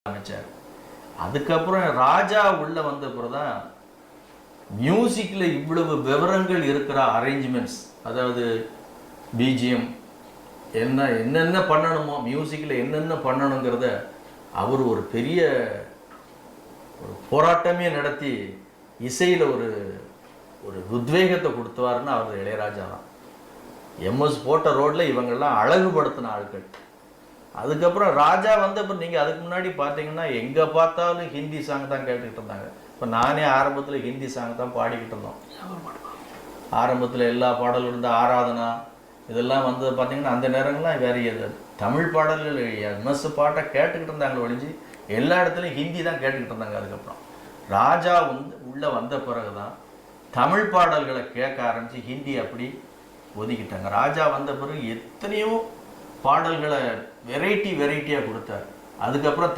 அமைச்சார். அதுக்கப்புறம் ராஜா உள்ள வந்த பிறகுதான் மியூசிக்கில் இவ்வளவு விவரங்கள் இருக்கிற அரேஞ்ச்மெண்ட்ஸ், அதாவது பிஜிஎம் என்னென்ன பண்ணணுமோ, மியூசிக்கில் என்னென்ன பண்ணணுங்கிறத அவர் ஒரு பெரிய ஒரு போராட்டமே நடத்தி இசையில் ஒரு ஒரு உத்வேகத்தை கொடுத்துவாருன்னு அவர் இளையராஜா தான். எம்எஸ் போட்ட ரோட்டில் இவங்கெல்லாம் அழகுபடுத்தின ஆட்கள். அதுக்கப்புறம் ராஜா அப்புறம் நீங்கள் அதுக்கு முன்னாடி பார்த்தீங்கன்னா எங்கே பார்த்தாலும் ஹிந்தி சாங் தான் கேட்டுக்கிட்டு இருந்தாங்க. இப்போ நானே ஆரம்பத்தில் ஹிந்தி சாங் தான் பாடிக்கிட்டு இருந்தோம். ஆரம்பத்தில் எல்லா பாடலும் இருந்த ஆராதனா இதெல்லாம் பார்த்தீங்கன்னா அந்த நேரங்கள்லாம் வேறு எது தமிழ் பாடல்கள் எம்எஸ் பாட்டை கேட்டுக்கிட்டு இருந்தாங்க ஒழிஞ்சு எல்லா இடத்துலையும் ஹிந்தி தான் கேட்டுக்கிட்டு இருந்தாங்க. அதுக்கப்புறம் ராஜா உள்ளே வந்த பிறகு தான் தமிழ் பாடல்களை கேட்க ஆரம்பித்து ஹிந்தி அப்படி ஒதுக்கிட்டாங்க. ராஜா வந்த பிறகு எத்தனையோ பாடல்களை வெரைட்டியாக கொடுத்தார். அதுக்கப்புறம்